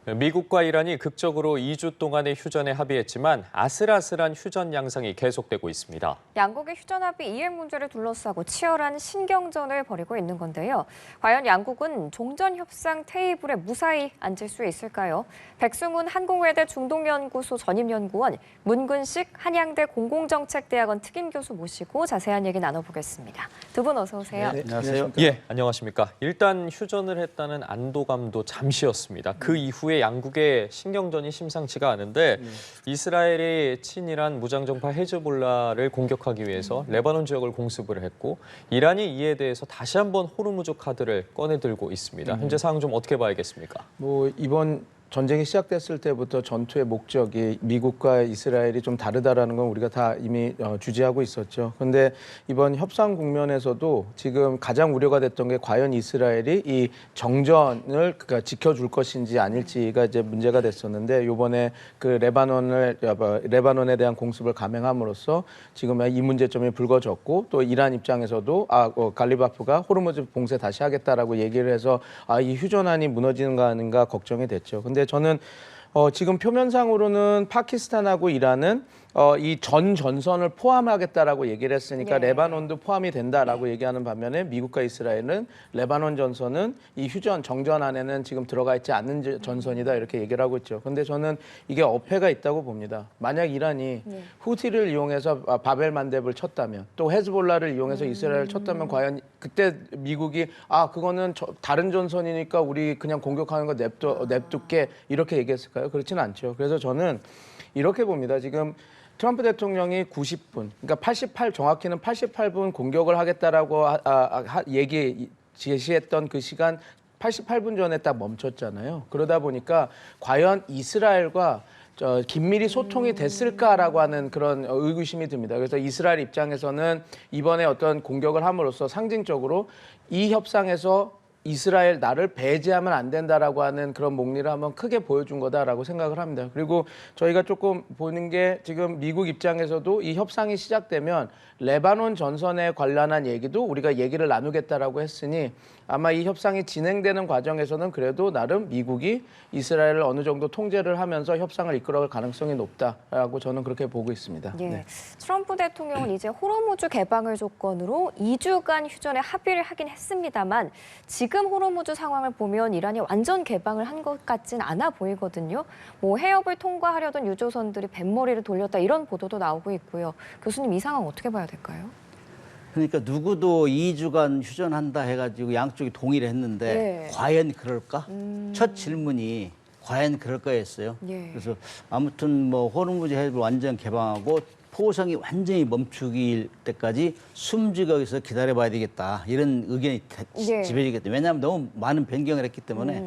미국과 이란이 극적으로 2주 동안의 휴전에 합의했지만 아슬아슬한 휴전 양상이 계속되고 있습니다. 양국의 휴전 합의 이행 문제를 둘러싸고 치열한 신경전을 벌이고 있는 건데요. 과연 양국은 종전 협상 테이블에 무사히 앉을 수 있을까요? 백승훈 한국외대 중동연구소 전임연구원, 문근식 한양대 공공정책대학원 특임교수 모시고 자세한 얘기 나눠보겠습니다. 두 분 어서 오세요. 네, 안녕하세요. 안녕하십니까. 일단 휴전을 했다는 안도감도 잠시였습니다. 그 이후에 양국의 신경전이 심상치가 않은데 이스라엘이 친이란 무장정파 헤즈볼라를 공격하기 위해서 레바논 지역을 공습을 했고 이란이 이에 대해서 다시 한번 호르무즈 카드를 꺼내들고 있습니다. 현재 상황 좀 어떻게 봐야겠습니까? 이번 전쟁이 시작됐을 때부터 전투의 목적이 미국과 이스라엘이 좀 다르다라는 건 우리가 다 이미 주지하고 있었죠. 그런데 이번 협상 국면에서도 지금 가장 우려가 됐던 게 과연 이스라엘이 이 정전을 지켜줄 것인지 아닐지가 이제 문제가 됐었는데 이번에 그 레바논에 대한 공습을 감행함으로써 지금 이 문제점이 불거졌고 또 이란 입장에서도 갈리바프가 호르무즈 봉쇄 다시 하겠다라고 얘기를 해서 이 휴전안이 무너지는가 하는가 걱정이 됐죠. 근데 저는 지금 표면상으로는 파키스탄하고 이란은 이 전선을 포함하겠다라고 얘기를 했으니까 레바논도 포함이 된다라고 얘기하는 반면에 미국과 이스라엘은 레바논 전선은 이 휴전 정전 안에는 지금 들어가 있지 않는 전선이다 이렇게 얘기를 하고 있죠. 그런데 저는 이게 어폐가 있다고 봅니다. 만약 이란이 후티를 이용해서 바벨 만렙을 쳤다면 또 헤즈볼라를 이용해서 이스라엘을 쳤다면 과연 그때 미국이 그거는 다른 전선이니까 우리 그냥 공격하는 거 냅둘게 이렇게 얘기했을까요? 그렇지는 않죠. 그래서 저는 이렇게 봅니다. 지금 트럼프 대통령이 90분, 그러니까 정확히는 88분 공격을 하겠다라고 제시했던 그 시간 88분 전에 딱 멈췄잖아요. 그러다 보니까 과연 이스라엘과 긴밀히 소통이 됐을까라고 하는 그런 의구심이 듭니다. 그래서 이스라엘 입장에서는 이번에 어떤 공격을 함으로써 상징적으로 이 협상에서 이스라엘 나를 배제하면 안 된다라고 하는 그런 목리를 한번 크게 보여준 거다라고 생각을 합니다. 그리고 저희가 조금 보는 게 지금 미국 입장에서도 이 협상이 시작되면 레바논 전선에 관련한 얘기도 우리가 얘기를 나누겠다라고 했으니 아마 이 협상이 진행되는 과정에서는 그래도 나름 미국이 이스라엘을 어느 정도 통제를 하면서 협상을 이끌어갈 가능성이 높다라고 저는 그렇게 보고 있습니다. 예. 네. 트럼프 대통령은 이제 호르무즈 개방을 조건으로 2주간 휴전에 합의를 하긴 했습니다만 지금 호르무즈 상황을 보면 이란이 완전 개방을 한 것 같진 않아 보이거든요. 해협을 통과하려던 유조선들이 뱃머리를 돌렸다 이런 보도도 나오고 있고요. 교수님 이 상황 어떻게 봐야 될까요? 그러니까 누구도 2주간 휴전한다 해가지고 양쪽이 동의를 했는데 과연 그럴까? 첫 질문이 과연 그럴까였어요. 그래서 아무튼 호르무즈 해협을 완전 개방하고 포성이 완전히 멈추길 때까지 숨죽여서 기다려봐야 되겠다. 이런 의견이 지배지겠다. 왜냐하면 너무 많은 변경을 했기 때문에.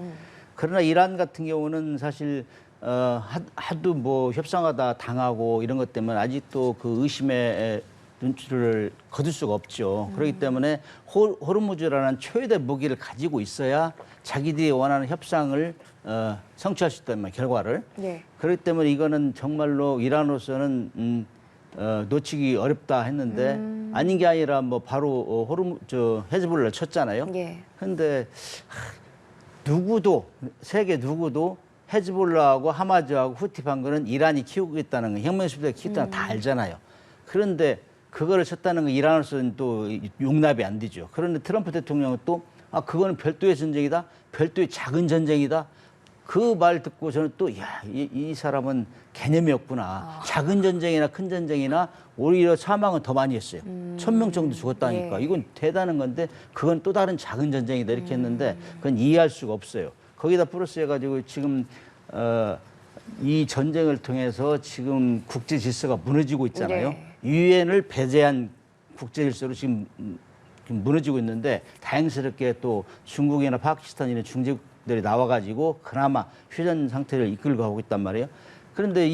그러나 이란 같은 경우는 사실 하도 협상하다 당하고 이런 것 때문에 아직도 그 의심의 눈치를 거둘 수가 없죠. 그렇기 때문에 호르무즈라는 최대 무기를 가지고 있어야 자기들이 원하는 협상을 성취할 수 있단 말이에요, 결과를. 그렇기 때문에 이거는 정말로 이란으로서는 놓치기 어렵다 했는데 아닌 게 아니라 바로 헤즈볼라를 쳤잖아요. 그런데 세계 누구도 헤즈볼라하고 하마즈하고 후티판 거는 이란이 키우고 있다는 거, 혁명수비대가 키우고 있다는 거 다 알잖아요. 그런데 그거를 쳤다는 건 이란으로서는 또 용납이 안 되죠. 그런데 트럼프 대통령은 또 그거는 별도의 전쟁이다, 별도의 작은 전쟁이다. 그 말 듣고 저는 또 이 사람은 개념이 없구나. 작은 전쟁이나 큰 전쟁이나 오히려 사망은 더 많이 했어요. 1000명 정도 죽었다니까. 이건 대단한 건데 그건 또 다른 작은 전쟁이다 이렇게 했는데 그건 이해할 수가 없어요. 거기다 플러스 해가지고 지금 이 전쟁을 통해서 지금 국제 질서가 무너지고 있잖아요. 유엔을 배제한 국제 질서로 지금 무너지고 있는데 다행스럽게 또 중국이나 파키스탄이나 중재국들이 나와가지고 그나마 휴전 상태를 이끌고 가고 있단 말이에요. 그런데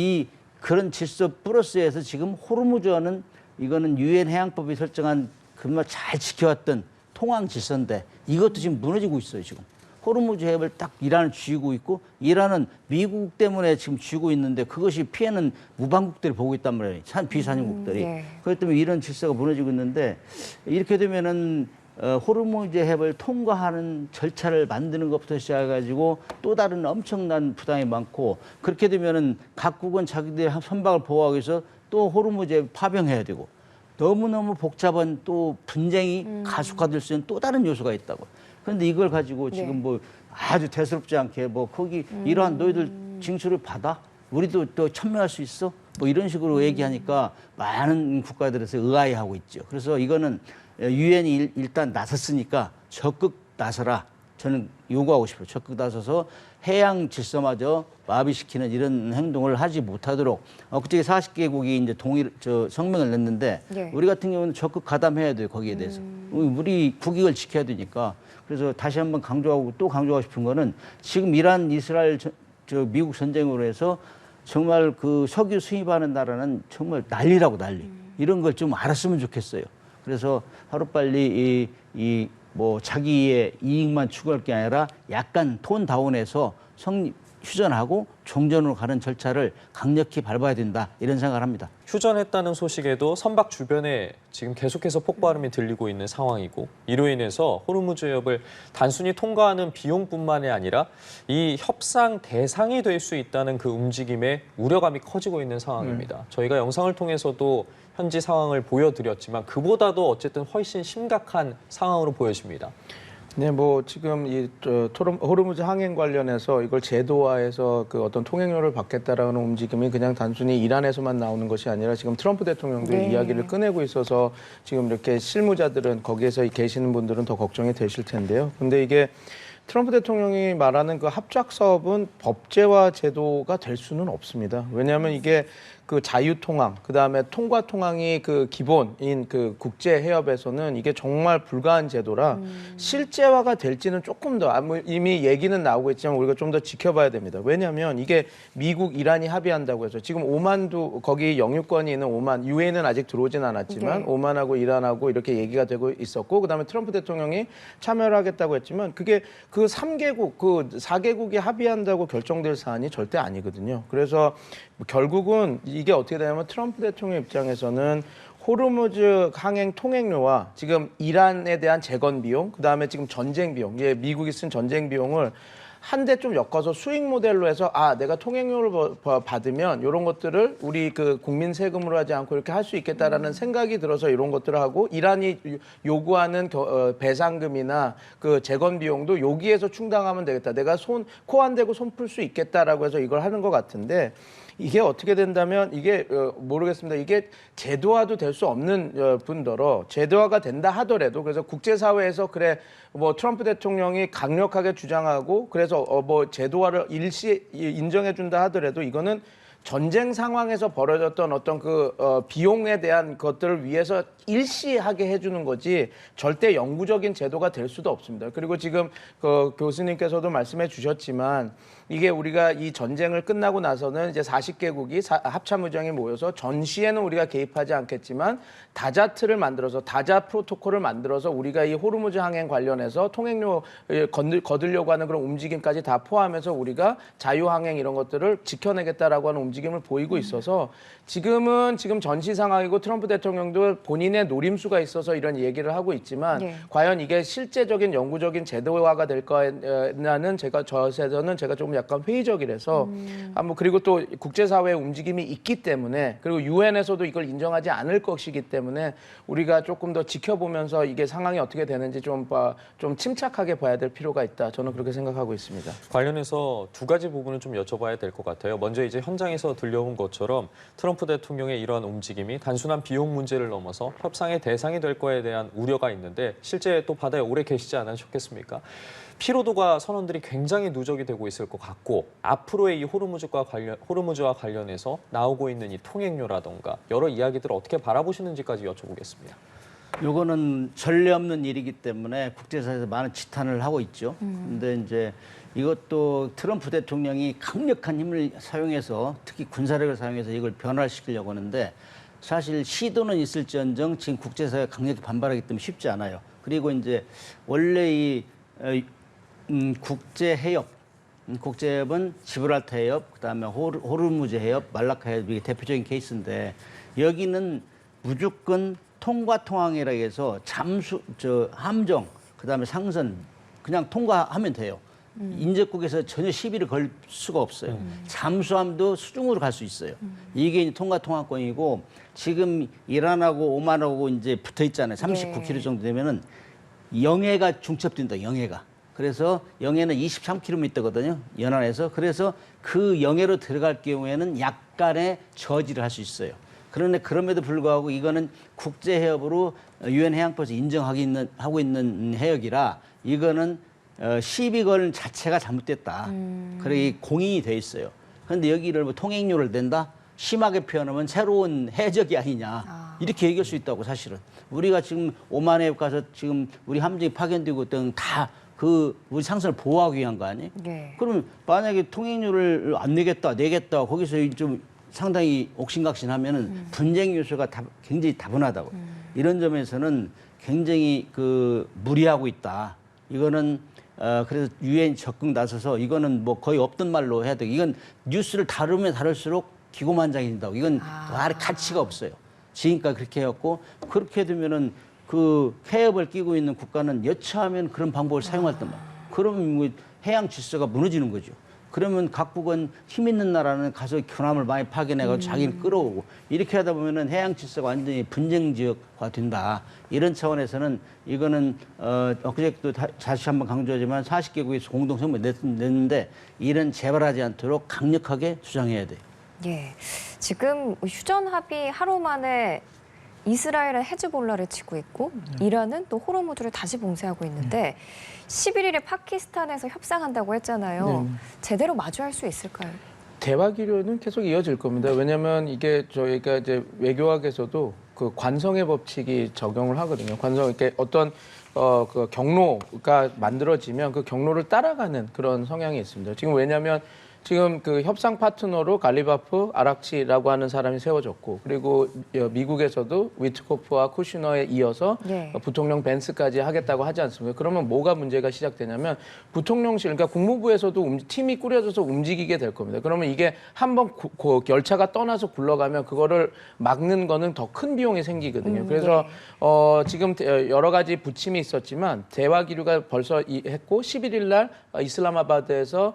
그런 질서 플러스에서 지금 호르무즈는 이거는 유엔 해양법이 설정한 그나마 잘 지켜왔던 통항 질서인데 이것도 지금 무너지고 있어요, 지금. 호르무즈 해협을 딱 이란을 쥐고 있고 이란은 미국 때문에 지금 쥐고 있는데 그것이 피해는 무방국들이 보고 있단 말이에요. 비산유국들이. 그렇기 때문에 이런 질서가 무너지고 있는데 이렇게 되면은 호르무즈 해협을 통과하는 절차를 만드는 것부터 시작해가지고 또 다른 엄청난 부담이 많고 그렇게 되면은 각국은 자기들의 선박을 보호하기 위해서 또 호르무즈에 파병해야 되고 너무너무 복잡한 또 분쟁이 가속화될 수 있는 또 다른 요소가 있다고. 그런데 이걸 가지고 지금 네. 뭐 아주 대수롭지 않게 뭐 거기 이러한 너희들 징수를 받아? 우리도 또 참여할 수 있어? 뭐 이런 식으로 얘기하니까 많은 국가들에서 의아해하고 있죠. 그래서 이거는 유엔이 일단 나섰으니까 적극 나서라. 저는 요구하고 싶어요. 적극 나서서 해양 질서마저 마비시키는 이런 행동을 하지 못하도록 그때 40개국이 이제 성명을 냈는데 네. 우리 같은 경우는 적극 가담해야 돼요. 거기에 대해서. 우리 국익을 지켜야 되니까. 그래서 다시 한번 강조하고 또 강조하고 싶은 거는 지금 이란, 이스라엘, 미국 전쟁으로 해서 정말 그 석유 수입하는 나라는 정말 난리라고 난리. 이런 걸 좀 알았으면 좋겠어요. 그래서 하루빨리 뭐 자기의 이익만 추구할 게 아니라 약간 톤 다운해서 휴전하고 종전으로 가는 절차를 강력히 밟아야 된다. 이런 생각을 합니다. 휴전했다는 소식에도 선박 주변에 지금 계속해서 폭발음이 들리고 있는 상황이고 이로 인해서 호르무즈 해협을 단순히 통과하는 비용뿐만이 아니라 이 협상 대상이 될 수 있다는 그 움직임에 우려감이 커지고 있는 상황입니다. 저희가 영상을 통해서도 현지 상황을 보여드렸지만 그보다도 어쨌든 훨씬 심각한 상황으로 보여집니다. 네, 뭐 지금 이 호르무즈 항행 관련해서 이걸 제도화해서 그 어떤 통행료를 받겠다라는 움직임이 그냥 단순히 이란에서만 나오는 것이 아니라 지금 트럼프 대통령도 네. 이야기를 꺼내고 있어서 지금 이렇게 실무자들은 거기에서 계시는 분들은 더 걱정이 되실 텐데요. 근데 이게 트럼프 대통령이 말하는 그 합작 사업은 법제화 제도가 될 수는 없습니다. 왜냐하면 이게 그 자유통항, 그다음에 통과통항이 그 기본인 그 국제 해협에서는 이게 정말 불가한 제도라 실제화가 될지는 조금 더 이미 얘기는 나오고 있지만 우리가 좀 더 지켜봐야 됩니다. 왜냐하면 이게 미국, 이란이 합의한다고 해서 지금 오만도 거기 영유권이 있는 오만, 유엔은 아직 들어오진 않았지만 네. 오만하고 이란하고 이렇게 얘기가 되고 있었고 그다음에 트럼프 대통령이 참여를 하겠다고 했지만 그게 그 3개국, 그 4개국이 합의한다고 결정될 사안이 절대 아니거든요. 그래서 결국은 이게 어떻게 되냐면 트럼프 대통령 입장에서는 호르무즈 항행 통행료와 지금 이란에 대한 재건 비용, 그다음에 지금 전쟁 비용, 미국이 쓴 전쟁 비용을 한데 좀 엮어서 수익 모델로 해서 내가 통행료를 받으면 이런 것들을 우리 그 국민 세금으로 하지 않고 이렇게 할 수 있겠다라는 생각이 들어서 이런 것들을 하고 이란이 요구하는 배상금이나 그 재건 비용도 여기에서 충당하면 되겠다. 내가 코 안 대고 손 풀 수 있겠다라고 해서 이걸 하는 것 같은데 이게 어떻게 된다면 이게 모르겠습니다. 이게 제도화도 될 수 없는 분더러 제도화가 된다 하더라도 그래서 국제사회에서 그래 뭐 트럼프 대통령이 강력하게 주장하고 그래서 뭐 제도화를 일시 인정해 준다 하더라도 이거는 전쟁 상황에서 벌어졌던 어떤 그 비용에 대한 것들을 위해서 일시하게 해주는 거지 절대 영구적인 제도가 될 수도 없습니다. 그리고 지금 그 교수님께서도 말씀해 주셨지만 이게 우리가 이 전쟁을 끝나고 나서는 이제 40개국이 합참의장이 모여서 전시에는 우리가 개입하지 않겠지만 다자트를 만들어서 다자 프로토콜을 만들어서 우리가 이 호르무즈 항행 관련해서 통행료 거두려고 하는 그런 움직임까지 다 포함해서 우리가 자유항행 이런 것들을 지켜내겠다라고 하는 움직임을 보이고 있어서 지금 전시 상황이고 트럼프 대통령도 본인의 노림수가 있어서 이런 얘기를 하고 있지만 네. 과연 이게 실제적인 영구적인 제도화가 될 거냐는 저에서는 제가 조금 약간 회의적이라서 뭐 그리고 또 국제사회의 움직임이 있기 때문에 그리고 유엔에서도 이걸 인정하지 않을 것이기 때문에 우리가 조금 더 지켜보면서 이게 상황이 어떻게 되는지 좀 침착하게 봐야 될 필요가 있다. 저는 그렇게 생각하고 있습니다. 관련해서 두 가지 부분을 좀 여쭤봐야 될 것 같아요. 먼저 이제 현장에서 들려온 것처럼 트럼프 대통령의 이러한 움직임이 단순한 비용 문제를 넘어서 협상의 대상이 될 거에 대한 우려가 있는데 실제 또 바다에 오래 계시지 않으셨겠습니까? 피로도가 선원들이 굉장히 누적이 되고 있을 것 같고 앞으로의 이 호르무즈와 관련해서 나오고 있는 이 통행료라던가 여러 이야기들을 어떻게 바라보시는지까지 여쭤보겠습니다. 요거는 전례 없는 일이기 때문에 국제사회에서 많은 지탄을 하고 있죠. 근데 이제 이것도 트럼프 대통령이 강력한 힘을 사용해서 특히 군사력을 사용해서 이걸 변화시키려고 하는데 사실 시도는 있을지언정 지금 국제사회가 강력히 반발하기 때문에 쉽지 않아요. 그리고 이제 원래 이 국제해협은 지브랄타 해협, 그다음에 호르무즈 해협, 말라카 해협 이게 대표적인 케이스인데 여기는 무조건 통과통항이라 해서 함정, 그다음에 상선 그냥 통과하면 돼요. 인접국에서 전혀 시비를 걸 수가 없어요. 잠수함도 수중으로 갈 수 있어요. 이게 이제 통과통항권이고 지금 이란하고 오만하고 이제 붙어 있잖아요. 39km 정도 되면은 영해가 중첩된다. 영해가. 그래서 영해는 23km거든요. 연안에서. 그래서 그 영해로 들어갈 경우에는 약간의 저지를 할 수 있어요. 그런데 그럼에도 불구하고 이거는 국제해협으로 유엔 해양법에서 인정하고 있는 해역이라 이거는 시비 걸 자체가 잘못됐다. 그래 공인이 돼 있어요. 그런데 여기를 뭐 통행료를 낸다? 심하게 표현하면 새로운 해적이 아니냐. 이렇게 얘기할 수 있다고 사실은. 우리가 지금 오만해협 가서 지금 우리 함정이 파견되고 있던 다 우리 상선을 보호하기 위한 거 아니에요? 네. 그러면 만약에 통행료를 안 내겠다, 거기서 좀 상당히 옥신각신하면은 분쟁 요소가 굉장히 다분하다고. 이런 점에서는 굉장히 무리하고 있다. 이거는 그래서 유엔 적극 나서서 이거는 뭐 거의 없던 말로 해야 돼. 이건 뉴스를 다루면 다룰수록 기고만장해진다고. 이건 말의 가치가 없어요. 지금까지 그렇게 해왔고 그렇게 되면은 해협을 끼고 있는 국가는 여차하면 그런 방법을 사용할 때 그러면 뭐 해양 질서가 무너지는 거죠. 그러면 각국은 힘 있는 나라는 가서 군함을 많이 파견해가지고 자기를 끌어오고 이렇게 하다 보면은 해양 질서가 완전히 분쟁 지역화 된다. 이런 차원에서는 이거는 엊그제도 다시 한번 강조하지만 40개국에서 공동성명 냈는데 이런 재발하지 않도록 강력하게 주장해야 돼요. 예, 지금 휴전 합의 하루 만에 이스라엘은 헤즈볼라를 치고 있고 이란은 또 호르무즈를 다시 봉쇄하고 있는데 11일에 파키스탄에서 협상한다고 했잖아요. 제대로 마주할 수 있을까요? 대화 기류는 계속 이어질 겁니다. 왜냐하면 이게 저희가 이제 외교학에서도 그 관성의 법칙이 적용을 하거든요. 이렇게 어떤 그 경로가 만들어지면 그 경로를 따라가는 그런 성향이 있습니다. 지금 왜냐하면 지금 그 협상 파트너로 갈리바프, 아락치라고 하는 사람이 세워졌고 그리고 미국에서도 위트코프와 쿠시너에 이어서 부통령 벤스까지 하겠다고 하지 않습니까? 그러면 뭐가 문제가 시작되냐면 부통령실, 그러니까 국무부에서도 팀이 꾸려져서 움직이게 될 겁니다. 그러면 이게 한번 열차가 떠나서 굴러가면 그거를 막는 거는 더 큰 비용이 생기거든요. 그래서 지금 여러 가지 부침이 있었지만 대화 기류가 벌써 했고 11일 날 이슬라마바드에서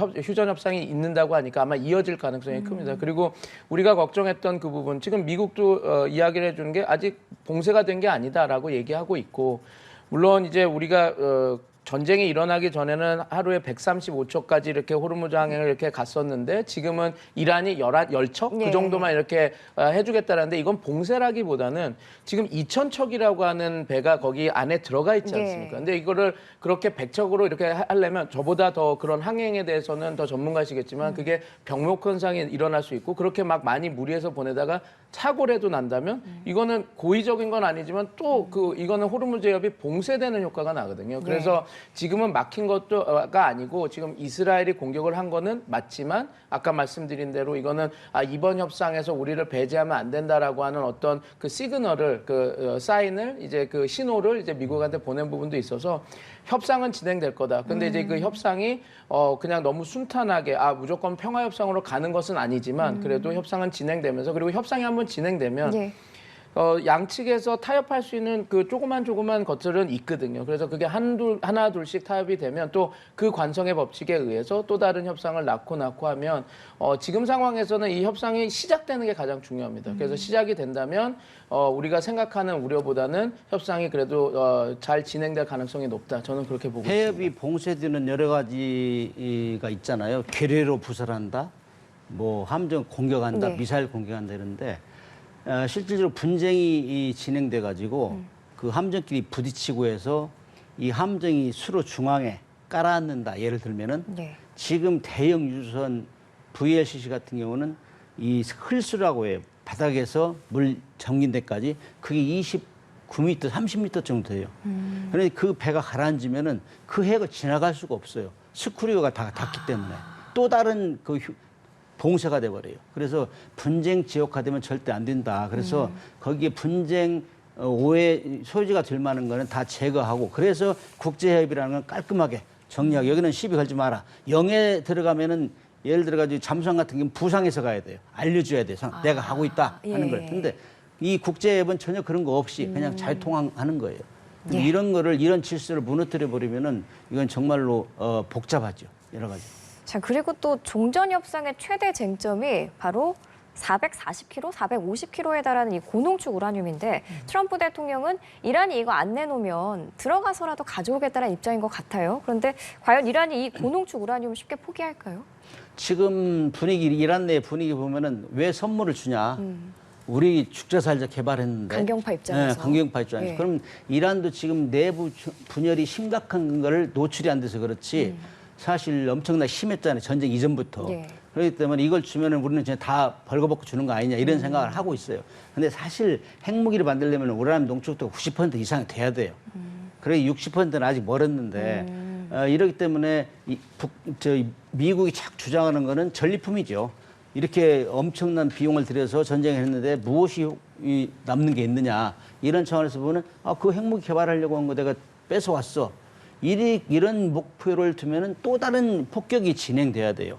휴전 협상이 있는다고 하니까 아마 이어질 가능성이 큽니다. 그리고 우리가 걱정했던 그 부분, 지금 미국도 이야기를 해주는 게 아직 봉쇄가 된 게 아니다라고 얘기하고 있고, 물론 이제 우리가 전쟁이 일어나기 전에는 하루에 135척까지 이렇게 호르무즈 항행을 이렇게 갔었는데 지금은 이란이 10척? 그 정도만 이렇게 해주겠다는데 이건 봉쇄라기보다는 지금 2,000척이라고 하는 배가 거기 안에 들어가 있지 않습니까? 근데 이거를 그렇게 100척으로 이렇게 하려면 저보다 더 그런 항행에 대해서는 더 전문가시겠지만 그게 병목 현상이 일어날 수 있고 그렇게 막 많이 무리해서 보내다가 사고라도 난다면 이거는 고의적인 건 아니지만 또 이거는 호르무즈 해협이 봉쇄되는 효과가 나거든요. 그래서 지금은 막힌 것도가 아니고 지금 이스라엘이 공격을 한 거는 맞지만 아까 말씀드린 대로 이거는 이번 협상에서 우리를 배제하면 안 된다라고 하는 어떤 그 시그널을 사인을 이제 그 신호를 이제 미국한테 보낸 부분도 있어서 협상은 진행될 거다. 근데 이제 그 협상이 그냥 너무 순탄하게 무조건 평화 협상으로 가는 것은 아니지만 그래도 협상은 진행되면서 그리고 협상이 한번 진행되면 양측에서 타협할 수 있는 그 조그만 것들은 있거든요. 그래서 그게 하나 둘씩 타협이 되면 또 그 관성의 법칙에 의해서 또 다른 협상을 낳고 하면 지금 상황에서는 이 협상이 시작되는 게 가장 중요합니다. 그래서 시작이 된다면 우리가 생각하는 우려보다는 협상이 그래도 잘 진행될 가능성이 높다. 저는 그렇게 보고 있습니다. 해협이 봉쇄되는 여러 가지가 있잖아요. 괴뢰로 부설한다, 뭐 함정 공격한다, 미사일 공격한다 이런데 실질적으로 분쟁이 진행돼 가지고 그 함정끼리 부딪히고 해서 이 함정이 수로 중앙에 깔아앉는다. 예를 들면은 지금 대형 유조선 VLCC 같은 경우는 이 흘수라고 해요. 바닥에서 물 잠긴 데까지 그게 29m, 30m 정도 돼요. 그런데 그 배가 가라앉으면은 그 해역을 지나갈 수가 없어요. 스크류가 다 닿기 때문에 또 다른 봉쇄가 돼버려요. 그래서 분쟁 지역화되면 절대 안 된다. 그래서 거기에 분쟁 오해 소지가 될 만한 거는 다 제거하고 그래서 국제협의라는 건 깔끔하게 정리하고 여기는 시비 걸지 마라. 영해 들어가면은 예를 들어가지고 잠수함 같은 경우는 부상해서 가야 돼요. 알려줘야 돼요. 내가 하고 있다 하는 걸. 근데 이 국제협은 전혀 그런 거 없이 그냥 잘 통항하는 거예요. 예. 이런 질서를 무너뜨려 버리면은 이건 정말로 복잡하죠. 여러 가지. 자, 그리고 또 종전 협상의 최대 쟁점이 바로 440kg, 450kg에 달하는 이 고농축 우라늄인데 트럼프 대통령은 이란이 이거 안 내놓으면 들어가서라도 가져오겠다는 입장인 것 같아요. 그런데 과연 이란이 이 고농축 우라늄을 쉽게 포기할까요? 지금 이란 내 분위기 보면은 왜 선물을 주냐? 우리 죽자살자 개발했는데 강경파 입장에서. 네, 강경파 입장에서. 예. 그럼 이란도 지금 내부 분열이 심각한 거를 노출이 안 돼서 그렇지 사실 엄청나게 심했잖아요. 전쟁 이전부터. 예. 그렇기 때문에 이걸 주면은 우리는 그냥 다 벌거벗고 주는 거 아니냐 이런 생각을 하고 있어요. 근데 사실 핵무기를 만들려면 우라늄 농축도 90% 이상이 돼야 돼요. 그래 60%는 아직 멀었는데 이렇기 때문에 미국이 자꾸 주장하는 거는 전리품이죠. 이렇게 엄청난 비용을 들여서 전쟁을 했는데 무엇이 남는 게 있느냐 이런 차원에서 보면 그 핵무기 개발하려고 한 거 내가 뺏어왔어. 이런 목표를 두면은 또 다른 폭격이 진행돼야 돼요.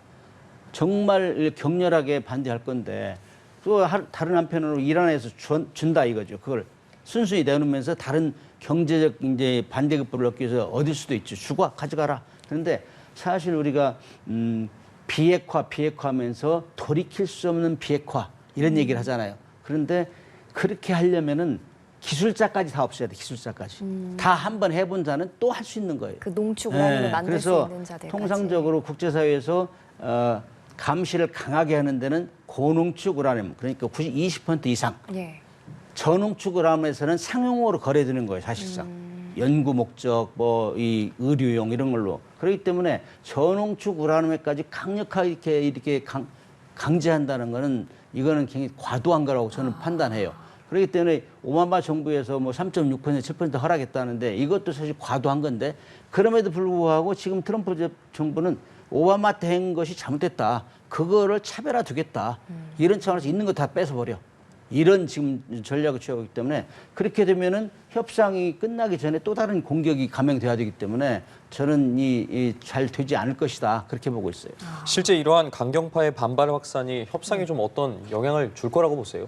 정말 격렬하게 반대할 건데 또 다른 한편으로 이란에서 준다 이거죠. 그걸 순순히 내놓으면서 다른 경제적 이제 반대급부를 얻기 위해서 얻을 수도 있죠. 주고 가져가라. 그런데 사실 우리가 비핵화하면서 돌이킬 수 없는 비핵화 이런 얘기를 하잖아요. 그런데 그렇게 하려면은 기술자까지 다 없어야 돼. 기술자까지. 다 한 번 해본 자는 또 할 수 있는 거예요. 그 농축 우라늄을 만들 수 있는 자들까지. 그래서 통상적으로 국제사회에서 감시를 강하게 하는 데는 고농축 우라늄 그러니까 20% 이상. 예. 저농축 우라늄에서는 상용으로 거래되는 거예요. 사실상. 연구 목적, 이 의료용 이런 걸로. 그렇기 때문에 저농축 우라늄에까지 강력하게 이렇게 강제한다는 거는 이거는 굉장히 과도한 거라고 저는 판단해요. 그렇기 때문에 오바마 정부에서 3.6%, 7% 허락했다는데 이것도 사실 과도한 건데 그럼에도 불구하고 지금 트럼프 정부는 오바마 때 한 것이 잘못됐다. 그거를 차별화 두겠다. 이런 차원에서 있는 거 다 뺏어버려. 이런 지금 전략을 취하고 있기 때문에 그렇게 되면은 협상이 끝나기 전에 또 다른 공격이 감행돼야 되기 때문에 저는 잘 되지 않을 것이다. 그렇게 보고 있어요. 실제 이러한 강경파의 반발 확산이 협상에 좀 어떤 영향을 줄 거라고 보세요?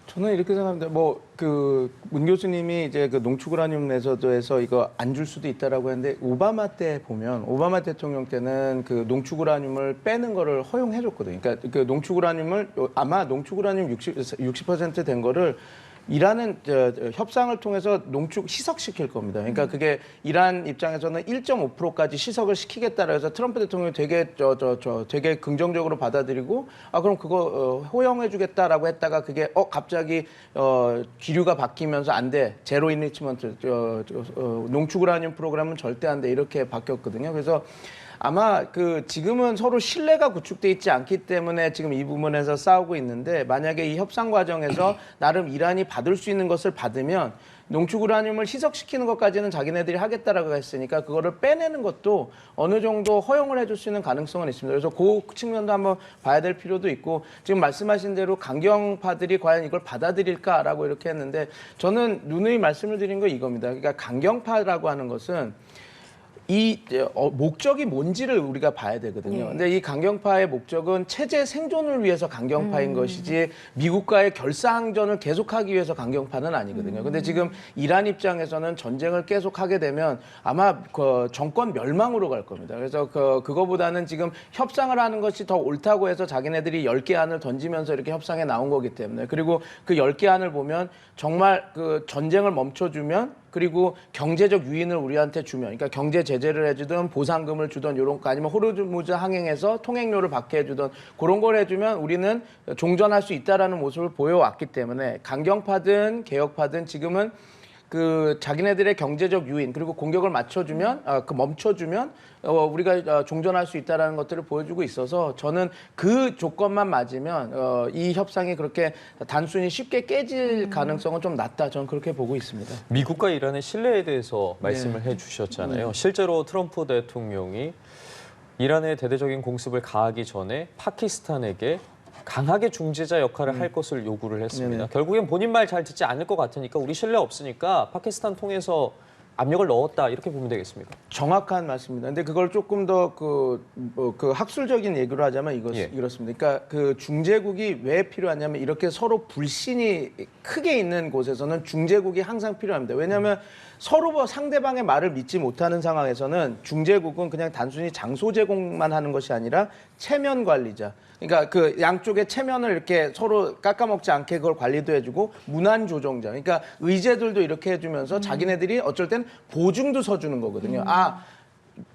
저는 이렇게 생각합니다. 문 교수님이 이제 그 농축 우라늄 내서도에서 이거 안 줄 수도 있다라고 했는데 오바마 때 보면 오바마 대통령 때는 그 농축 우라늄을 빼는 거를 허용해 줬거든요. 그러니까 그 농축 우라늄을 아마 농축 우라늄 60%된 거를 이란은 협상을 통해서 농축 희석시킬 겁니다. 그러니까 그게 이란 입장에서는 1.5%까지 희석을 시키겠다라 해서 트럼프 대통령이 되게 긍정적으로 받아들이고 그럼 그거 허용해주겠다라고 했다가 그게 갑자기 기류가 바뀌면서 안 돼. 제로 인리치먼트 농축 우라늄 프로그램은 절대 안 돼. 이렇게 바뀌었거든요. 그래서 아마 지금은 서로 신뢰가 구축돼 있지 않기 때문에 지금 이 부분에서 싸우고 있는데 만약에 이 협상 과정에서 나름 이란이 받을 수 있는 것을 받으면 농축 우라늄을 희석시키는 것까지는 자기네들이 하겠다라고 했으니까 그거를 빼내는 것도 어느 정도 허용을 해줄 수 있는 가능성은 있습니다. 그래서 그 측면도 한번 봐야 될 필요도 있고 지금 말씀하신 대로 강경파들이 과연 이걸 받아들일까라고 이렇게 했는데 저는 누누이 말씀을 드린 건 이겁니다. 그러니까 강경파라고 하는 것은 이 목적이 뭔지를 우리가 봐야 되거든요. 근데 이 강경파의 목적은 체제 생존을 위해서 강경파인 것이지 미국과의 결사항전을 계속하기 위해서 강경파는 아니거든요. 근데 지금 이란 입장에서는 전쟁을 계속하게 되면 아마 정권 멸망으로 갈 겁니다. 그래서 그거보다는 지금 협상을 하는 것이 더 옳다고 해서 자기네들이 10개 안을 던지면서 이렇게 협상에 나온 거기 때문에 그리고 그 10개 안을 보면 정말 그 전쟁을 멈춰주면 그리고 경제적 유인을 우리한테 주면, 그러니까 경제 제재를 해주든 보상금을 주든 이런 거 아니면 호르무즈 항행에서 통행료를 받게 해주든 그런 걸 해주면 우리는 종전할 수 있다라는 모습을 보여왔기 때문에 강경파든 개혁파든 지금은 자기네들의 경제적 유인 그리고 공격을 멈춰주면 우리가 종전할 수 있다라는 것들을 보여주고 있어서 저는 그 조건만 맞으면 이 협상이 그렇게 단순히 쉽게 깨질 가능성은 좀 낮다. 저는 그렇게 보고 있습니다. 미국과 이란의 신뢰에 대해서 말씀을 해주셨잖아요. 실제로 트럼프 대통령이 이란의 대대적인 공습을 가하기 전에 파키스탄에게 강하게 중재자 역할을 할 것을 요구를 했습니다. 결국엔 본인 말 잘 듣지 않을 것 같으니까 우리 신뢰 없으니까 파키스탄 통해서 압력을 넣었다 이렇게 보면 되겠습니까? 정확한 말씀입니다. 근데 그걸 조금 더 그 학술적인 얘기로 하자면 예. 이렇습니다. 그러니까 그 중재국이 왜 필요하냐면 이렇게 서로 불신이 크게 있는 곳에서는 중재국이 항상 필요합니다. 왜냐하면 서로 상대방의 말을 믿지 못하는 상황에서는 중재국은 그냥 단순히 장소 제공만 하는 것이 아니라 체면 관리자. 그러니까 그 양쪽의 체면을 이렇게 서로 깎아먹지 않게 그걸 관리도 해주고 문안 조정자. 그러니까 의제들도 이렇게 해주면서 자기네들이 어쩔 땐 보증도 서주는 거거든요.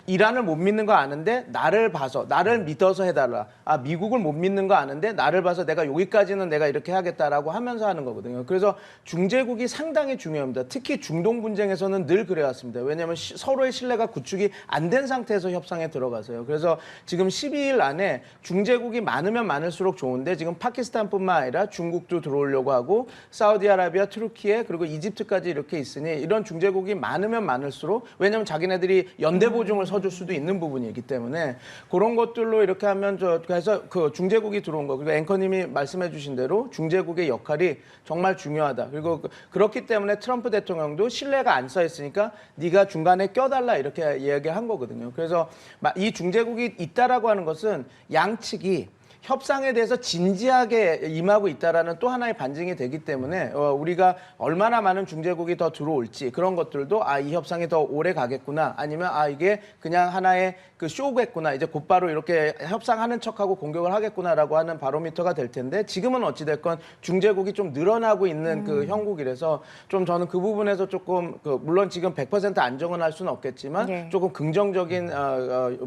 이란을 못 믿는 거 아는데 나를 봐서 나를 믿어서 해달라. 미국을 못 믿는 거 아는데 나를 봐서 내가 여기까지는 내가 이렇게 하겠다라고 하면서 하는 거거든요. 그래서 중재국이 상당히 중요합니다. 특히 중동 분쟁에서는 늘 그래왔습니다. 왜냐하면 서로의 신뢰가 구축이 안 된 상태에서 협상에 들어가서요. 그래서 지금 12일 안에 중재국이 많으면 많을수록 좋은데 지금 파키스탄뿐만 아니라 중국도 들어오려고 하고 사우디아라비아, 투르키예 그리고 이집트까지 이렇게 있으니 이런 중재국이 많으면 많을수록 왜냐하면 자기네들이 연대 보증을 서줄 수도 있는 부분이기 때문에 그런 것들로 이렇게 하면 그래서 그 중재국이 들어온 거 그리고 앵커님이 말씀해주신 대로 중재국의 역할이 정말 중요하다. 그리고 그렇기 때문에 트럼프 대통령도 신뢰가 안 써 있으니까 네가 중간에 껴달라 이렇게 이야기한 거거든요. 그래서 이 중재국이 있다라고 하는 것은 양측이 협상에 대해서 진지하게 임하고 있다라는 또 하나의 반증이 되기 때문에 우리가 얼마나 많은 중재국이 더 들어올지 그런 것들도 이 협상이 더 오래 가겠구나 아니면 이게 그냥 하나의 그 쇼겠구나 이제 곧바로 이렇게 협상하는 척하고 공격을 하겠구나라고 하는 바로미터가 될 텐데 지금은 어찌됐건 중재국이 좀 늘어나고 있는 그 형국이라서 좀 저는 그 부분에서 조금 물론 지금 100% 안정은 할 수는 없겠지만 예. 조금 긍정적인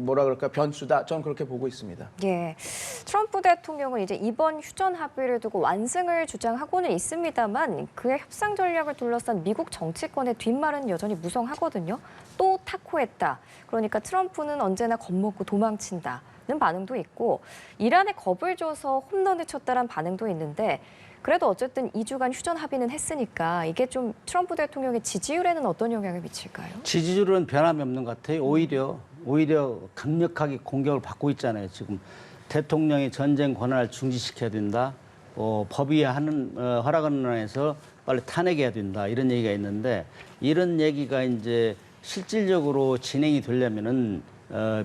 뭐라 그럴까 변수다 저는 그렇게 보고 있습니다. 예. 트럼프 대통령은 이제 이번 휴전 합의를 두고 완승을 주장하고는 있습니다만 그의 협상 전략을 둘러싼 미국 정치권의 뒷말은 여전히 무성하거든요. 또 타코했다. 그러니까 트럼프는 언제나 겁먹고 도망친다는 반응도 있고 이란에 겁을 줘서 홈런을 쳤다는 반응도 있는데 그래도 어쨌든 2주간 휴전 합의는 했으니까 이게 좀 트럼프 대통령의 지지율에는 어떤 영향을 미칠까요? 지지율은 변함이 없는 것 같아요. 오히려 강력하게 공격을 받고 있잖아요. 지금 대통령이 전쟁 권한을 중지시켜야 된다. 법이 하는 허락하는 안에서 빨리 탄핵해야 된다. 이런 얘기가 있는데 이런 얘기가 이제 실질적으로 진행이 되려면은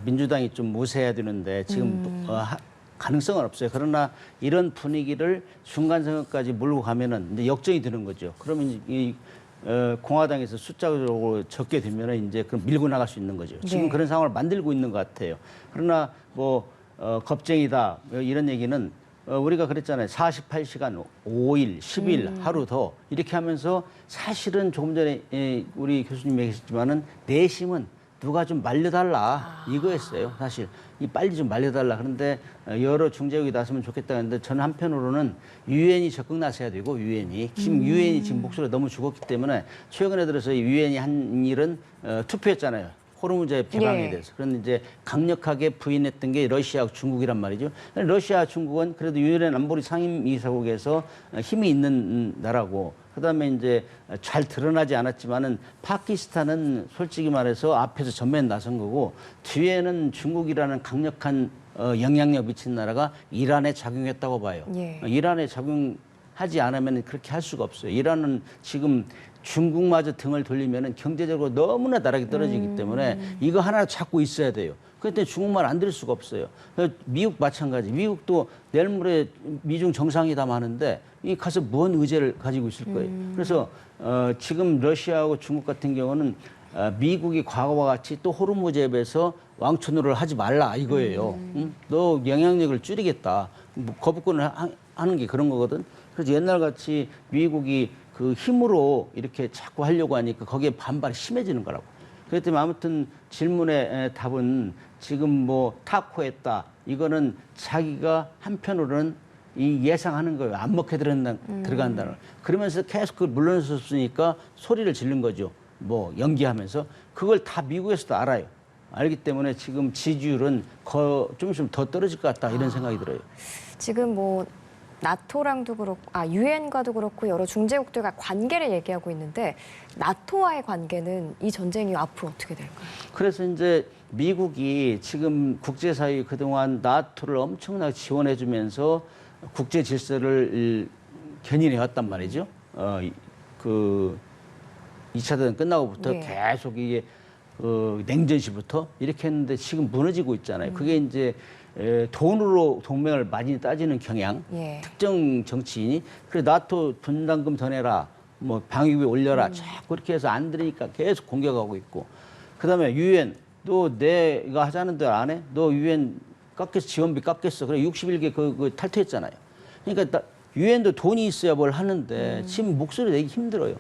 민주당이 좀 무세해야 되는데 지금 가능성은 없어요. 그러나 이런 분위기를 중간 선거까지 몰고 가면은 이제 역전이 되는 거죠. 그러면 이 공화당에서 숫자적으로 적게 되면은 이제 그럼 밀고 나갈 수 있는 거죠. 지금 네. 그런 상황을 만들고 있는 것 같아요. 그러나 겁쟁이다 이런 얘기는 우리가 그랬잖아요. 48시간, 5일, 10일 하루 더 이렇게 하면서 사실은 조금 전에 우리 교수님 얘기했지만은 내심은 누가 좀 말려달라 이거였어요. 사실 빨리 좀 말려달라. 그런데 여러 중재국이 나서면 좋겠다 했는데 저는 한편으로는 유엔이 적극 나서야 되고 지금 유엔이 지금 목소리가 너무 죽었기 때문에 최근에 들어서 유엔이 한 일은 투표했잖아요. 호르무즈의 개방에 예. 대해서. 그런데 이제 강력하게 부인했던 게 러시아하고 중국이란 말이죠. 러시아, 중국은 그래도 유엔 안보리 상임이사국에서 힘이 있는 나라고. 그다음에 이제 잘 드러나지 않았지만은 파키스탄은 솔직히 말해서 앞에서 전면 나선 거고 뒤에는 중국이라는 강력한 영향력 미친 나라가 이란에 작용했다고 봐요. 예. 이란에 작용하지 않으면 그렇게 할 수가 없어요. 이란은 지금 중국마저 등을 돌리면은 경제적으로 너무나 나락이 떨어지기 때문에 이거 하나 잡고 있어야 돼요. 그때 중국말 안 들을 수가 없어요. 미국 마찬가지. 미국도 내일 모레 미중 정상회담 하는데 이 가서 뭔 의제를 가지고 있을 거예요. 그래서 지금 러시아하고 중국 같은 경우는 미국이 과거와 같이 또 호르무즈에서 왕초노를 하지 말라 이거예요. 응? 너 영향력을 줄이겠다. 뭐 거부권을 하는 게 그런 거거든. 그래서 옛날같이 미국이 그 힘으로 이렇게 자꾸 하려고 하니까 거기에 반발이 심해지는 거라고. 그렇기 때문에 아무튼 질문의 답은 지금 뭐 타코했다. 이거는 자기가 한편으로는 이 예상하는 거예요. 안 먹게 들어간다는. 그러면서 계속 그 물러섰으니까 소리를 지른 거죠. 뭐 연기하면서 그걸 다 미국에서도 알아요. 알기 때문에 지금 지지율은 좀 있으면 더 떨어질 것 같다 이런 생각이 들어요. 지금 뭐 나토랑도 그렇고, 유엔과도 그렇고 여러 중재국들과 관계를 얘기하고 있는데 나토와의 관계는 이 전쟁이 앞으로 어떻게 될까요? 그래서 이제 미국이 지금 국제사회 그동안 나토를 엄청나게 지원해주면서 국제 질서를 견인해 왔단 말이죠. 2차 대전 끝나고부터 네. 계속 이게 냉전 시부터 이렇게 했는데 지금 무너지고 있잖아요. 그게 이제 돈으로 동맹을 많이 따지는 경향, 예. 특정 정치인이 그래 나토 분담금 더 내라, 뭐 방위비 올려라, 자꾸 그렇게 해서 안 들으니까 계속 공격하고 있고, 그다음에 유엔 너 내가 하자는 대로 안 해? 너 유엔 깎겠어, 지원비 깎겠어. 그래 61개 그 탈퇴했잖아요. 그러니까 유엔도 돈이 있어야 뭘 하는데 지금 목소리 내기 힘들어요.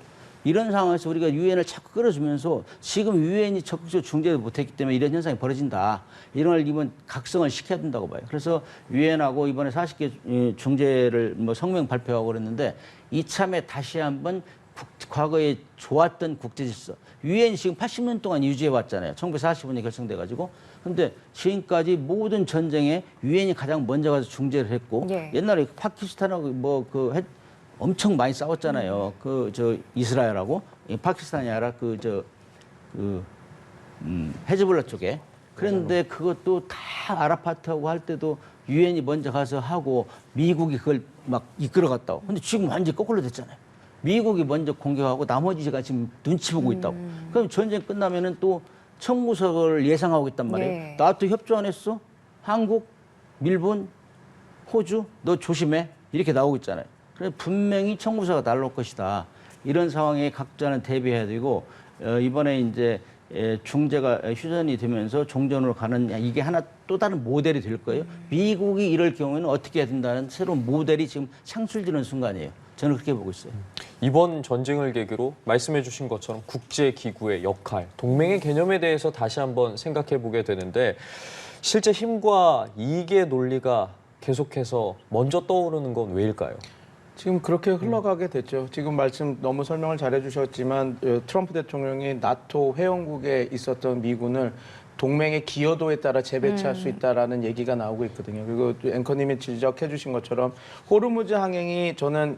이런 상황에서 우리가 유엔을 자꾸 끌어주면서 지금 유엔이 적극적으로 중재를 못했기 때문에 이런 현상이 벌어진다. 이런 걸 이번 각성을 시켜야 된다고 봐요. 그래서 유엔하고 이번에 40개 중재를 뭐 성명 발표하고 그랬는데 이참에 다시 한번 과거에 좋았던 국제 질서. 유엔이 지금 80년 동안 유지해 왔잖아요. 1945년에 결성돼 가지고. 근데 지금까지 모든 전쟁에 유엔이 가장 먼저 가서 중재를 했고 네. 옛날에 파키스탄하고 엄청 많이 싸웠잖아요. 이스라엘하고 파키스탄이 아니라 헤즈볼라 쪽에. 그런데 그것도 다 아라파트하고 할 때도 유엔이 먼저 가서 하고 미국이 그걸 막 이끌어갔다고. 근데 지금 완전히 거꾸로 됐잖아요. 미국이 먼저 공격하고 나머지가 지금 눈치 보고 있다고. 그럼 전쟁 끝나면은 또 청구석을 예상하고 있단 말이에요. 네. 나토 협조 안 했어? 한국, 일본, 호주, 너 조심해. 이렇게 나오고 있잖아요. 그래서 분명히 청구서가 날라올 것이다. 이런 상황에 각자는 대비해야 되고, 이번에 이제 중재가 휴전이 되면서 종전으로 가는 이게 하나 또 다른 모델이 될 거예요. 미국이 이럴 경우에는 어떻게 해야 된다는 새로운 모델이 지금 창출되는 순간이에요. 저는 그렇게 보고 있어요. 이번 전쟁을 계기로 말씀해 주신 것처럼 국제기구의 역할, 동맹의 개념에 대해서 다시 한번 생각해 보게 되는데 실제 힘과 이익의 논리가 계속해서 먼저 떠오르는 건 왜일까요? 지금 그렇게 흘러가게 됐죠. 지금 말씀 너무 설명을 잘 해주셨지만 트럼프 대통령이 나토 회원국에 있었던 미군을 동맹의 기여도에 따라 재배치할 수 있다라는 얘기가 나오고 있거든요. 그리고 앵커님이 지적해 주신 것처럼 호르무즈 항행이 저는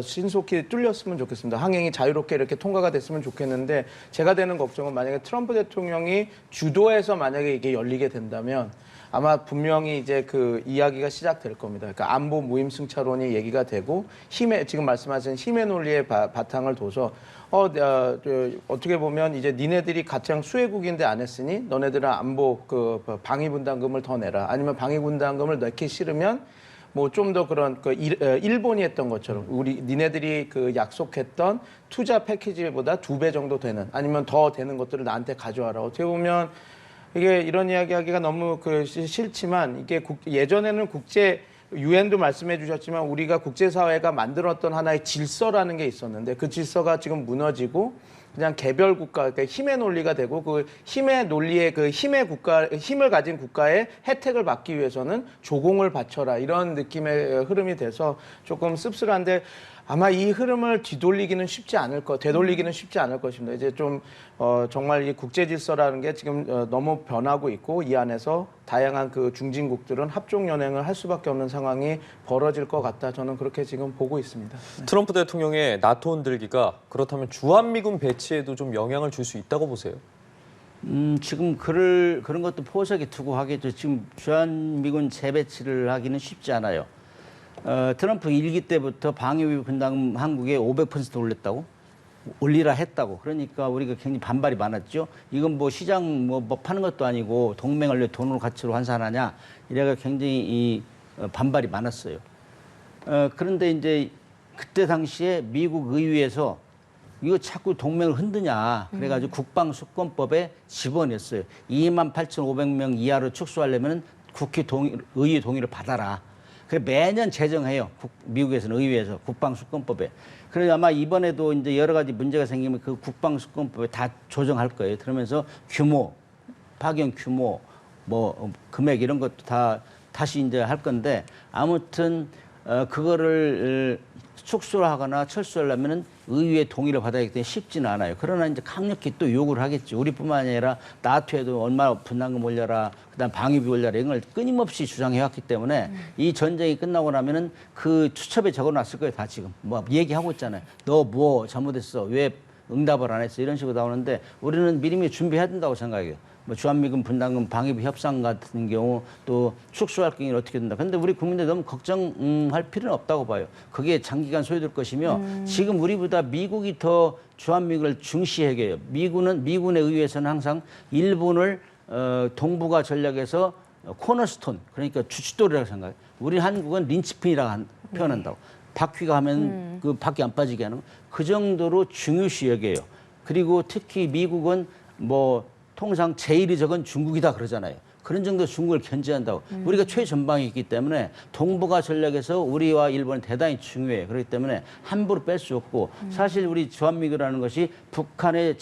신속히 뚫렸으면 좋겠습니다. 항행이 자유롭게 이렇게 통과가 됐으면 좋겠는데 제가 되는 걱정은 만약에 트럼프 대통령이 주도해서 만약에 이게 열리게 된다면 아마 분명히 이제 그 이야기가 시작될 겁니다. 그러니까 안보 무임승차론이 얘기가 되고 지금 말씀하신 힘의 논리의 바탕을 둬서 어떻게 보면 이제 니네들이 가장 수혜국인데 안 했으니 너네들은 안보 방위분담금을 더 내라. 아니면 방위분담금을 넣기 싫으면 뭐 좀 더 그런 일본이 했던 것처럼 니네들이 약속했던 투자 패키지보다 2배 정도 되는 아니면 더 되는 것들을 나한테 가져와라. 어떻게 보면 이게 이런 이야기하기가 너무 싫지만 이게 예전에는 유엔도 말씀해 주셨지만 우리가 국제사회가 만들었던 하나의 질서라는 게 있었는데 그 질서가 지금 무너지고 그냥 개별 국가, 그러니까 힘의 논리가 되고 그 힘의 논리의 힘을 가진 국가의 혜택을 받기 위해서는 조공을 바쳐라 이런 느낌의 흐름이 돼서 조금 씁쓸한데 아마 이 흐름을 되돌리기는 쉽지 않을 것입니다. 이제 좀 정말 이 국제 질서라는 게 지금 너무 변하고 있고 이 안에서 다양한 그 중진국들은 합종 연행을 할 수밖에 없는 상황이 벌어질 것 같다. 저는 그렇게 지금 보고 있습니다. 네. 트럼프 대통령의 나토 흔들기가 그렇다면 주한미군 배치에도 좀 영향을 줄 수 있다고 보세요? 지금 그런 것도 포석에 두고 하겠죠. 지금 주한미군 재배치를 하기는 쉽지 않아요. 트럼프 일기 때부터 방위비 분담금 한국에 500% 올리라 했다고. 그러니까 우리가 굉장히 반발이 많았죠. 이건 뭐 시장 뭐 파는 것도 아니고 동맹을 왜 돈으로 가치로 환산하냐. 이래가 굉장히 반발이 많았어요. 그런데 이제 그때 당시에 미국 의회에서 이거 자꾸 동맹을 흔드냐. 그래가지고 국방수권법에 집어냈어요. 28,500명 이하로 축소하려면 의회 동의를 받아라. 그래 매년 제정해요. 미국에서는 의회에서 국방수권법에. 그래서 아마 이번에도 이제 여러 가지 문제가 생기면 그 국방수권법에 다 조정할 거예요. 그러면서 파견 규모, 뭐 금액 이런 것도 다시 이제 할 건데 아무튼 그거를 축소를 하거나 철수하려면은 의회의 동의를 받아야 하기 때문에 쉽지는 않아요. 그러나 이제 강력히 또 요구를 하겠죠. 우리뿐만 아니라 나토에도 얼마 분담금 올려라, 그다음 방위비 올려라 이런 걸 끊임없이 주장해왔기 때문에 이 전쟁이 끝나고 나면은 그 수첩에 적어놨을 거예요. 다 지금 뭐 얘기하고 있잖아요. 너 뭐 잘못했어? 왜 응답을 안 했어? 이런 식으로 나오는데 우리는 미리미리 준비해야 된다고 생각해요. 뭐 주한미군 분담금 방위비 협상 같은 경우 또 축소할 경우는 어떻게 된다. 그런데 우리 국민들 너무 걱정할 필요는 없다고 봐요. 그게 장기간 소요될 것이며 지금 우리보다 미국이 더 주한미군을 중시해요. 미군에 의해서는 항상 일본을 동북아 전략에서 코너스톤 그러니까 주춧돌이라고 생각해요. 우리 한국은 린치핀이라고 표현한다고. 바퀴가 하면 그 바퀴 안 빠지게 하는 그 정도로 중요시 여겨요. 그리고 특히 미국은 뭐 통상 제일이 적은 중국이다 그러잖아요. 그런 정도 중국을 견제한다고. 우리가 최전방에 있기 때문에 동북아 전략에서 우리와 일본은 대단히 중요해요. 그렇기 때문에 함부로 뺄 수 없고 사실 우리 주한미군이라는 것이 북한의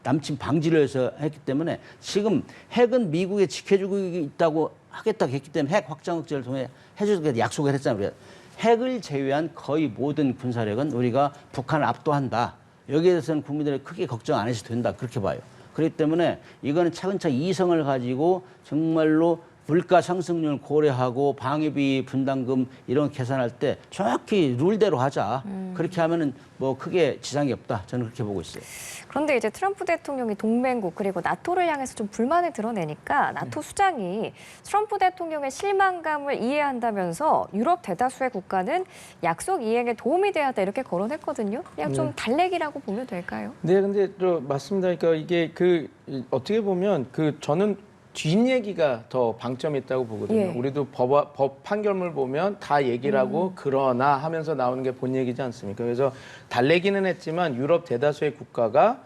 남침 방지를 위해서 했기 때문에 지금 핵은 미국에 지켜주고 있다고 하겠다고 했기 때문에 핵 확장 억제를 통해 해주겠다 약속을 했잖아요. 우리가. 핵을 제외한 거의 모든 군사력은 우리가 북한을 압도한다. 여기에 대해서는 국민들이 크게 걱정 안 해도 된다. 그렇게 봐요. 그렇기 때문에 이거는 차근차근 이성을 가지고 정말로 물가 상승률을 고려하고 방위비 분담금 이런 거 계산할 때 정확히 룰대로 하자. 그렇게 하면은 뭐 크게 지장이 없다. 저는 그렇게 보고 있어요. 그런데 이제 트럼프 대통령이 동맹국 그리고 나토를 향해서 좀 불만을 드러내니까 나토 수장이 트럼프 대통령의 실망감을 이해한다면서 유럽 대다수의 국가는 약속 이행에 도움이 돼야 한다 이렇게 거론했거든요. 그냥 좀 달래기라고 보면 될까요? 네, 근데 맞습니다. 그러니까 이게 어떻게 보면 저는 뒷얘기가 더 방점이 있다고 보거든요. 예. 우리도 법 판결문 보면 다 얘기를 하고 그러나 하면서 나오는 게 본 얘기지 않습니까? 그래서 달래기는 했지만 유럽 대다수의 국가가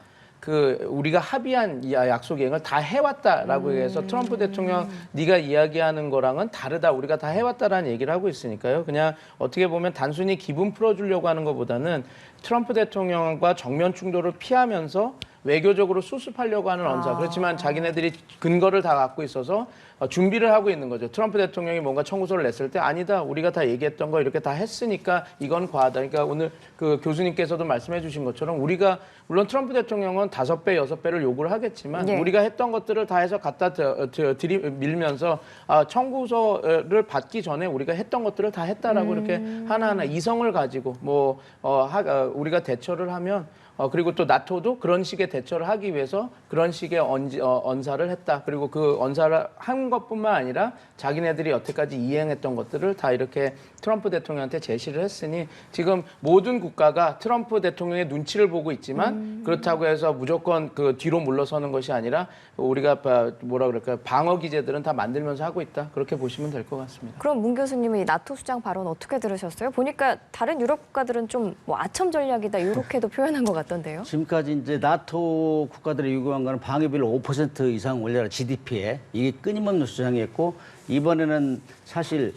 우리가 합의한 이 약속 이행을 다 해왔다라고 해서 트럼프 대통령 네가 이야기하는 거랑은 다르다. 우리가 다 해왔다라는 얘기를 하고 있으니까요. 그냥 어떻게 보면 단순히 기분 풀어주려고 하는 것보다는 트럼프 대통령과 정면 충돌을 피하면서 외교적으로 수습하려고 하는 언사. 그렇지만 자기네들이 근거를 다 갖고 있어서 준비를 하고 있는 거죠. 트럼프 대통령이 뭔가 청구서를 냈을 때 아니다. 우리가 다 얘기했던 거 이렇게 다 했으니까 이건 과하다. 그러니까 오늘 그 교수님께서도 말씀해 주신 것처럼 우리가 물론 트럼프 대통령은 5배, 6배를 요구를 하겠지만 네. 우리가 했던 것들을 다 해서 갖다 밀면서 청구서를 받기 전에 우리가 했던 것들을 다 했다라고 이렇게 하나하나 이성을 가지고 우리가 대처를 하면 그리고 또 나토도 그런 식의 대처를 하기 위해서 그런 식의 언사를 했다. 그리고 그 언사를 한 것뿐만 아니라 자기네들이 여태까지 이행했던 것들을 다 이렇게 트럼프 대통령한테 제시를 했으니 지금 모든 국가가 트럼프 대통령의 눈치를 보고 있지만 그렇다고 해서 무조건 뒤로 물러서는 것이 아니라 우리가 방어 기제들은 다 만들면서 하고 있다. 그렇게 보시면 될 것 같습니다. 그럼 문 교수님이 나토 수장 발언 어떻게 들으셨어요? 보니까 다른 유럽 국가들은 좀 뭐 아첨 전략이다 이렇게도 표현한 것 같던데요. 지금까지 이제 나토 국가들이 요구한 거는 방위비를 5% 이상 올려라 GDP에 이게 끊임없는 주장이었고 이번에는 사실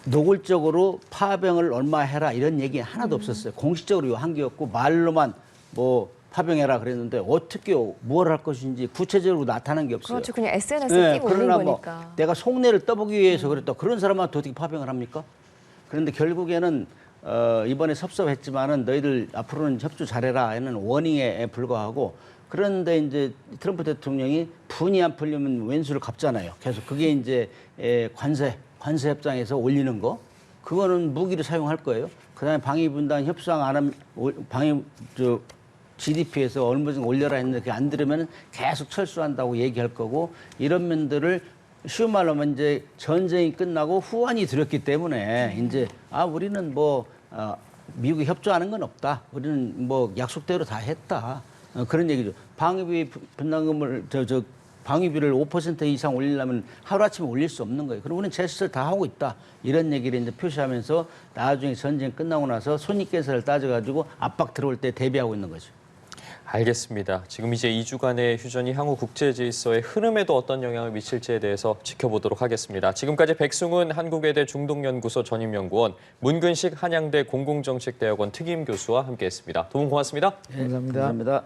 노골적으로 파병을 얼마 해라 이런 얘기 하나도 없었어요. 공식적으로 한 게였고 말로만 뭐 파병해라 그랬는데 어떻게 뭘 할 것인지 구체적으로 나타난 게 없어요. 그렇죠. 그냥 SNS에 띄고 올린 그러나 거니까. 내가 속내를 떠보기 위해서 그랬다. 그런 사람한테 어떻게 파병을 합니까? 그런데 결국에는 이번에 섭섭했지만은 너희들 앞으로는 협조 잘해라 하는 워닝에 불과하고 그런데 이제 트럼프 대통령이 분이 안 풀리면 왼수를 갚잖아요. 계속 그게 이제 관세 협상에서 올리는 거 그거는 무기를 사용할 거예요. 그다음에 방위 분담 협상 안 하면 GDP에서 얼마 정도 올려라 했는데 그게 안 들으면 계속 철수한다고 얘기할 거고 이런 면들을 쉬운 말로 하면 이제 전쟁이 끝나고 후환이 들었기 때문에 이제 우리는 미국이 협조하는 건 없다. 우리는 약속대로 다 했다. 그런 얘기죠. 방위비 분담금을 방위비를 5% 이상 올리려면 하루아침에 올릴 수 없는 거예요. 그럼 우리는 제스처를 다 하고 있다. 이런 얘기를 이제 표시하면서 나중에 전쟁 끝나고 나서 손익계산을 따져가지고 압박 들어올 때 대비하고 있는 거죠. 알겠습니다. 지금 이제 2주간의 휴전이 향후 국제 질서의 흐름에도 어떤 영향을 미칠지에 대해서 지켜보도록 하겠습니다. 지금까지 백승훈 한국외대 중동연구소 전임연구원, 문근식 한양대 공공정책대학원 특임교수와 함께했습니다. 두 분 고맙습니다. 감사합니다. 감사합니다.